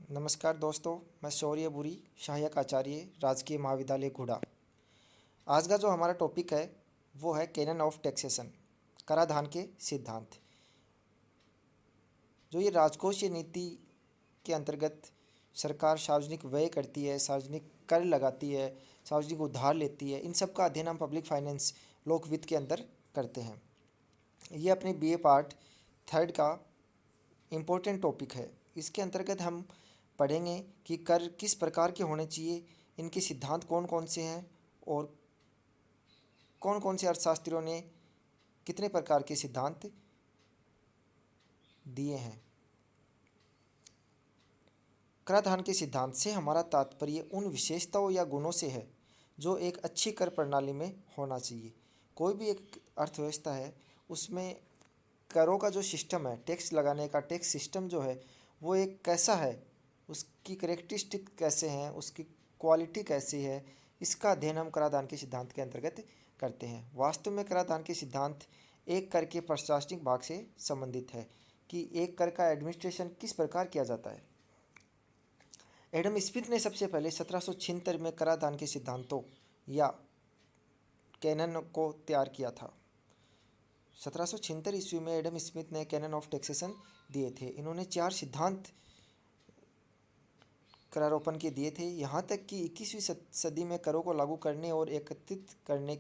नमस्कार दोस्तों, मैं शौर्य बुरी, सहायक आचार्य, राजकीय महाविद्यालय घुड़ा। आज का जो हमारा टॉपिक है वो है कैनन ऑफ टैक्सेशन, कराधान के सिद्धांत। जो ये राजकोषीय नीति के अंतर्गत सरकार सार्वजनिक व्यय करती है, सार्वजनिक कर लगाती है, सार्वजनिक उधार लेती है, इन सब का अध्ययन हम पब्लिक फाइनेंस, लोक वित्त के अंदर करते हैं। ये अपने बीए पार्ट थर्ड का इम्पोर्टेंट टॉपिक है। इसके अंतर्गत हम पढ़ेंगे कि कर किस प्रकार के होने चाहिए, इनके सिद्धांत कौन कौन से हैं और कौन कौन से अर्थशास्त्रियों ने कितने प्रकार के सिद्धांत दिए हैं। कराधान के सिद्धांत से हमारा तात्पर्य उन विशेषताओं या गुणों से है जो एक अच्छी कर प्रणाली में होना चाहिए। कोई भी एक अर्थव्यवस्था है, उसमें करों का जो सिस्टम है, टैक्स लगाने का टैक्स सिस्टम जो है वो एक कैसा है, उसकी करेक्टरिस्टिक कैसे हैं, उसकी क्वालिटी कैसी है, इसका अध्ययन हम कराधान के सिद्धांत के अंतर्गत करते हैं। वास्तव में कराधान के सिद्धांत एक कर के प्रशासनिक भाग से संबंधित है कि एक कर का एडमिनिस्ट्रेशन किस प्रकार किया जाता है। एडम स्मिथ ने सबसे पहले 1776 में कराधान के सिद्धांतों या कैनन को तैयार किया था। 1776 ईस्वी में एडम स्मिथ ने कैनन ऑफ टैक्सेशन दिए थे। इन्होंने 4 सिद्धांत करारोपण के दिए थे। यहाँ तक कि 21वीं सदी में करों को लागू करने और एकत्रित करने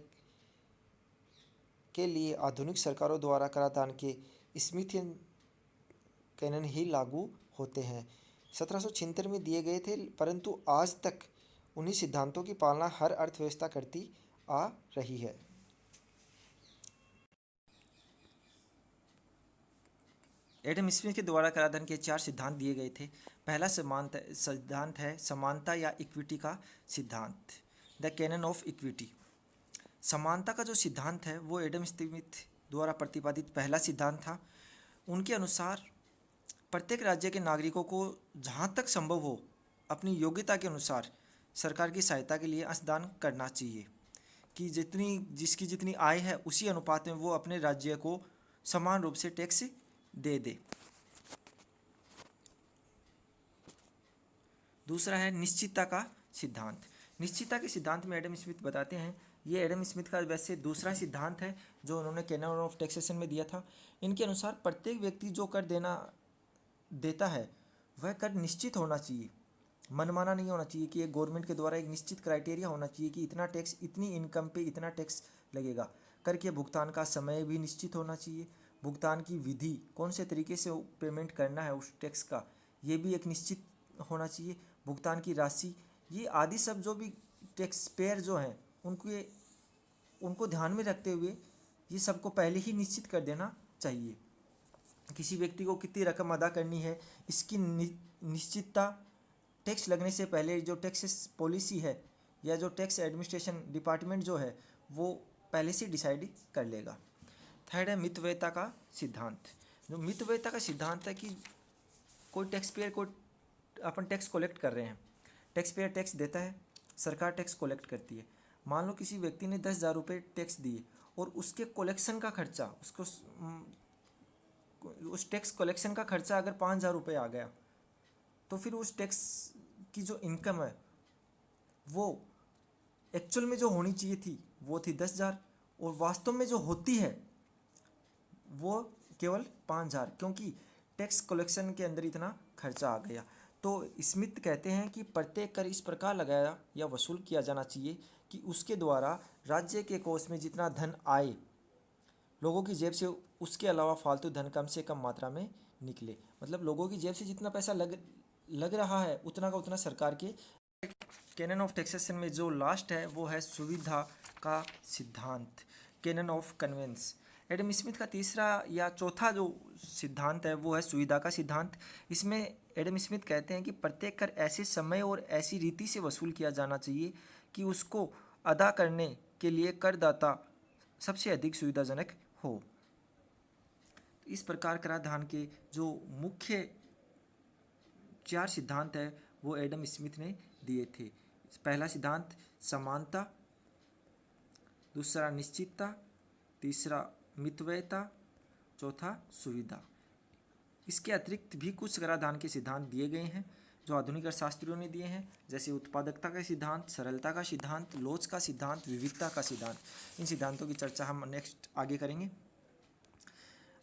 के लिए आधुनिक सरकारों द्वारा कराधान के स्मिथियन कैनन ही लागू होते हैं। 1776 में दिए गए थे, परंतु आज तक उन्हीं सिद्धांतों की पालना हर अर्थव्यवस्था करती आ रही है। एडम स्मिथ के द्वारा कराधान के 4 सिद्धांत दिए गए थे। पहला सिद्धांत है समानता या इक्विटी का सिद्धांत, द कैनन ऑफ इक्विटी। समानता का जो सिद्धांत है वो एडम स्मिथ द्वारा प्रतिपादित पहला सिद्धांत था। उनके अनुसार प्रत्येक राज्य के नागरिकों को जहाँ तक संभव हो अपनी योग्यता के अनुसार सरकार की सहायता के लिए अंशदान करना चाहिए कि जिसकी जितनी आय है उसी अनुपात में वो अपने राज्य को समान रूप से टैक्स दे दे। दूसरा है निश्चितता का सिद्धांत। निश्चितता के सिद्धांत में एडम स्मिथ बताते हैं, ये एडम स्मिथ का वैसे दूसरा सिद्धांत है जो उन्होंने कैनन ऑफ टैक्सेशन में दिया था। इनके अनुसार प्रत्येक व्यक्ति जो कर देता है वह कर निश्चित होना चाहिए, मनमाना नहीं होना चाहिए कि एक गवर्नमेंट के द्वारा एक निश्चित क्राइटेरिया होना चाहिए कि इतना टैक्स, इतनी इनकम पे इतना टैक्स लगेगा। कर के भुगतान का समय भी निश्चित होना चाहिए, भुगतान की विधि, कौन से तरीके से पेमेंट करना है उस टैक्स का, ये भी एक निश्चित होना चाहिए। भुगतान की राशि, ये आदि सब जो भी टैक्स पेयर जो हैं उनको ध्यान में रखते हुए ये सबको पहले ही निश्चित कर देना चाहिए। किसी व्यक्ति को कितनी रकम अदा करनी है, इसकी निश्चितता टैक्स लगने से पहले जो टैक्स पॉलिसी है या जो टैक्स एडमिनिस्ट्रेशन डिपार्टमेंट जो है वो पहले से डिसाइड कर लेगा। थर्ड है मितव्ययता का सिद्धांत। जो मितव्ययता का सिद्धांत है कि कोई टैक्स पेयर को अपन टैक्स कलेक्ट कर रहे हैं, टैक्स पेयर टैक्स देता है, सरकार टैक्स कलेक्ट करती है। मान लो किसी व्यक्ति ने 10,000 रुपये टैक्स दिए और उसके कलेक्शन का खर्चा, उसको उस टैक्स कलेक्शन का खर्चा अगर 5,000 रुपये आ गया तो फिर उस टैक्स की जो इनकम है वो एक्चुअल में जो होनी चाहिए थी वो थी 10,000 और वास्तव में जो होती है वो केवल 5,000, क्योंकि टैक्स कलेक्शन के अंदर इतना खर्चा आ गया। तो स्मिथ कहते हैं कि प्रत्येक कर इस प्रकार लगाया या वसूल किया जाना चाहिए कि उसके द्वारा राज्य के कोष में जितना धन आए लोगों की जेब से, उसके अलावा फालतू धन कम से कम मात्रा में निकले। मतलब लोगों की जेब से जितना पैसा लग रहा है उतना का उतना सरकार के। कैनन ऑफ टैक्सेशन में जो लास्ट है वो है सुविधा का सिद्धांत, canon of convenience. Adam Smith का तीसरा या चौथा जो सिद्धांत है वो है सुविधा का सिद्धांत। इसमें एडम स्मिथ कहते हैं कि प्रत्येक कर ऐसे समय और ऐसी रीति से वसूल किया जाना चाहिए कि उसको अदा करने के लिए करदाता सबसे अधिक सुविधाजनक हो। इस प्रकार कराधान के जो मुख्य 4 सिद्धांत है वो एडम स्मिथ ने दिए थे। पहला सिद्धांत समानता, दूसरा निश्चितता, तीसरा मितव्ययता, चौथा सुविधा। इसके अतिरिक्त भी कुछ कराधान के सिद्धांत दिए गए हैं जो आधुनिक अर्थशास्त्रियों ने दिए हैं, जैसे उत्पादकता का सिद्धांत, सरलता का सिद्धांत, लोच का सिद्धांत, विविधता का सिद्धांत। इन सिद्धांतों की चर्चा हम नेक्स्ट आगे करेंगे।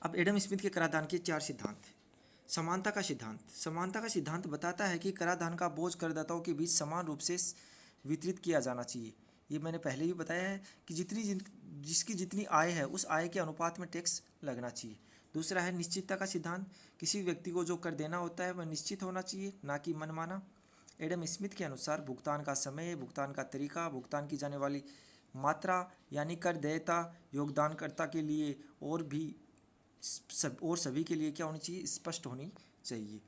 अब एडम स्मिथ के कराधान के 4 सिद्धांत। समानता का सिद्धांत। समानता का सिद्धांत बताता है कि कराधान का बोझ करदाताओं के बीच समान रूप से वितरित किया जाना चाहिए। ये मैंने पहले भी बताया है कि जिसकी जितनी आय है उस आय के अनुपात में टैक्स लगना चाहिए। दूसरा है निश्चितता का सिद्धांत। किसी व्यक्ति को जो कर देना होता है वह निश्चित होना चाहिए, ना कि मनमाना। एडम स्मिथ के अनुसार भुगतान का समय, भुगतान का तरीका, भुगतान की जाने वाली मात्रा यानी कर देयता योगदानकर्ता के लिए और सभी के लिए क्या होनी चाहिए, स्पष्ट होनी चाहिए।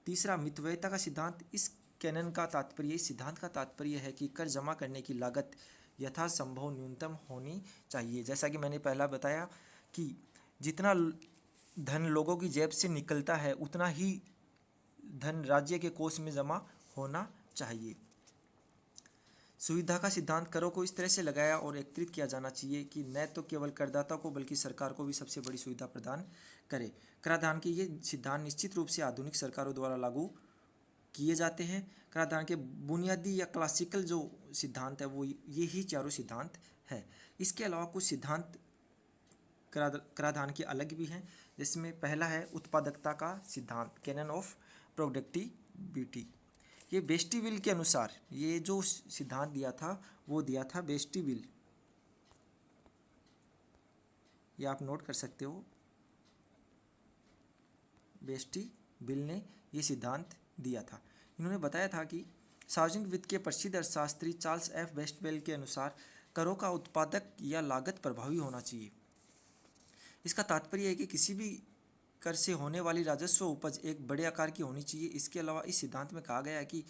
तीसरा मितव्ययिता का सिद्धांत। इस सिद्धांत का तात्पर्य है कि कर जमा करने की लागत यथासंभव न्यूनतम होनी चाहिए। जैसा कि मैंने पहला बताया कि जितना धन लोगों की जेब से निकलता है उतना ही धन राज्य के कोष में जमा होना चाहिए। सुविधा का सिद्धांत। करों को इस तरह से लगाया और एकत्रित किया जाना चाहिए कि न तो केवल करदाता को बल्कि सरकार को भी सबसे बड़ी सुविधा प्रदान करे। कराधान के ये सिद्धांत निश्चित रूप से आधुनिक सरकारों द्वारा लागू किए जाते हैं। कराधान के बुनियादी या क्लासिकल जो सिद्धांत है वो ये ही चारों सिद्धांत है। इसके अलावा कुछ सिद्धांत कराधान के अलग भी हैं, जिसमें पहला है उत्पादकता का सिद्धांत, कैनन ऑफ प्रोडक्टिविटी। ये बेस्टीविल के अनुसार ये जो सिद्धांत दिया था वो दिया था बेस्टीविल, ये आप नोट कर सकते हो। बेस्टीविल ने ये सिद्धांत दिया था। इन्होंने बताया था कि सार्वजनिक वित्त के प्रसिद्ध अर्थशास्त्री चार्ल्स एफ बेस्टवेल के अनुसार करों का उत्पादक या लागत प्रभावी होना चाहिए। इसका तात्पर्य है कि किसी भी कर से होने वाली राजस्व उपज एक बड़े आकार की होनी चाहिए। इसके अलावा इस सिद्धांत में कहा गया है कि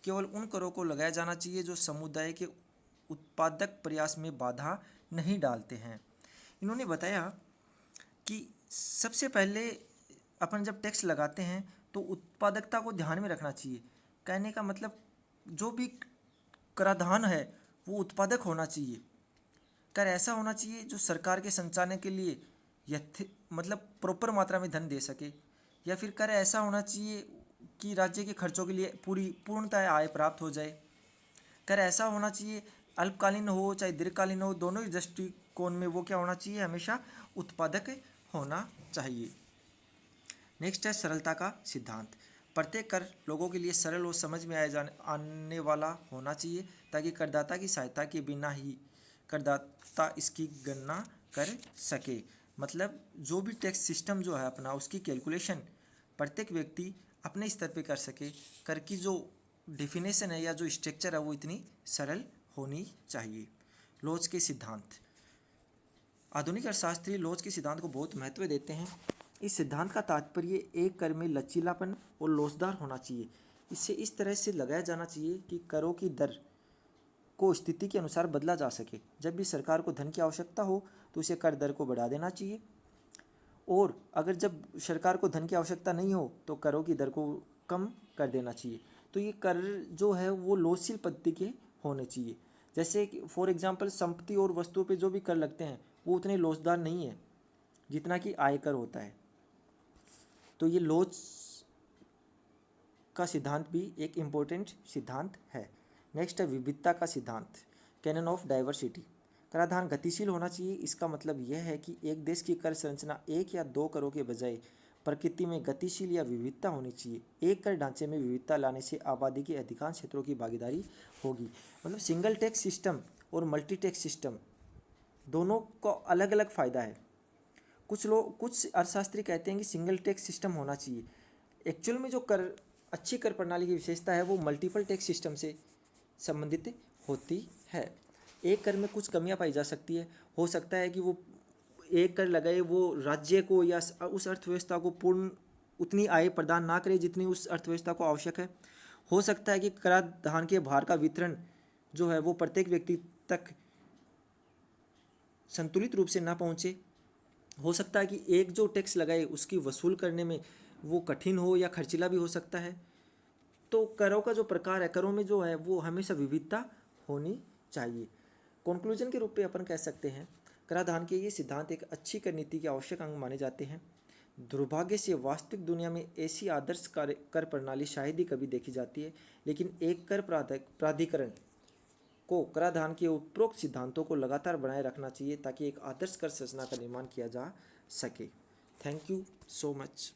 केवल उन करों को लगाया जाना चाहिए जो समुदाय के उत्पादक प्रयास में बाधा नहीं डालते हैं। इन्होंने बताया कि सबसे पहले अपन जब टैक्स लगाते हैं तो उत्पादकता को ध्यान में रखना चाहिए। कहने का मतलब जो भी कराधान है वो उत्पादक होना चाहिए। कर ऐसा होना चाहिए जो सरकार के संचालन के लिए मतलब प्रॉपर मात्रा में धन दे सके, या फिर कर ऐसा होना चाहिए कि राज्य के खर्चों के लिए पूर्णतः आय प्राप्त हो जाए। कर ऐसा होना चाहिए अल्पकालीन हो चाहे दीर्घकालीन हो, दोनों ही दृष्टिकोण में वो क्या होना चाहिए, हमेशा उत्पादक होना चाहिए। नेक्स्ट है सरलता का सिद्धांत। प्रत्येक कर लोगों के लिए सरल और समझ में आने वाला होना चाहिए ताकि करदाता की सहायता के बिना ही करदाता इसकी गणना कर सके। मतलब जो भी टैक्स सिस्टम जो है अपना उसकी कैलकुलेशन प्रत्येक व्यक्ति अपने स्तर पे कर सके। कर की जो डेफिनेशन है या जो स्ट्रक्चर है वो इतनी सरल होनी चाहिए। लोच के सिद्धांत। आधुनिक अर्थशास्त्री लोच के सिद्धांत को बहुत महत्व देते हैं। इस सिद्धांत का तात्पर्य एक कर में लचीलापन और लोचदार होना चाहिए। इसे इस तरह से लगाया जाना चाहिए कि करों की दर को स्थिति के अनुसार बदला जा सके। जब भी सरकार को धन की आवश्यकता हो तो उसे कर दर को बढ़ा देना चाहिए, और अगर जब सरकार को धन की आवश्यकता नहीं हो तो करों की दर को कम कर देना चाहिए। तो ये कर जो है वो लोचशील पद्धति के होने चाहिए। जैसे कि फॉर एग्जांपल संपत्ति और वस्तुओं पे जो भी कर लगते हैं वो उतने लोचदार नहीं है जितना कि आयकर होता है। तो ये लोच का सिद्धांत भी एक इम्पोर्टेंट सिद्धांत है। नेक्स्ट है विविधता का सिद्धांत, कैनन ऑफ डाइवर्सिटी। कराधान गतिशील होना चाहिए। इसका मतलब यह है कि एक देश की कर संरचना एक या दो करों के बजाय प्रकृति में गतिशील या विविधता होनी चाहिए। एक कर ढांचे में विविधता लाने से आबादी के अधिकांश क्षेत्रों की भागीदारी होगी। मतलब सिंगल टैक्स सिस्टम और मल्टी टैक्स सिस्टम दोनों का अलग अलग फ़ायदा है। कुछ अर्थशास्त्री कहते हैं कि सिंगल टैक्स सिस्टम होना चाहिए। एक्चुअल में जो अच्छी कर प्रणाली की विशेषता है वो मल्टीपल टैक्स सिस्टम से संबंधित होती है। एक कर में कुछ कमियां पाई जा सकती है। हो सकता है कि वो एक कर लगाए वो राज्य को या उस अर्थव्यवस्था को पूर्ण उतनी आय प्रदान ना करे जितनी उस अर्थव्यवस्था को आवश्यक है। हो सकता है कि कराधान के भार का वितरण जो है वो प्रत्येक व्यक्ति तक संतुलित रूप से ना पहुँचे। हो सकता है कि एक जो टैक्स लगाए उसकी वसूल करने में वो कठिन हो या खर्चीला भी हो सकता है। तो करों का जो प्रकार है, करों में जो है वो हमेशा विविधता होनी चाहिए। कंक्लूजन के रूप में अपन कह सकते हैं कराधान के ये सिद्धांत एक अच्छी कर नीति के आवश्यक अंग माने जाते हैं। दुर्भाग्य से वास्तविक दुनिया में ऐसी आदर्श कर प्रणाली शायद ही कभी देखी जाती है, लेकिन एक कर प्राधिकरण को कराधान के उपरोक्त सिद्धांतों को लगातार बनाए रखना चाहिए ताकि एक आदर्श कर संरचना का निर्माण किया जा सके। Thank you so much.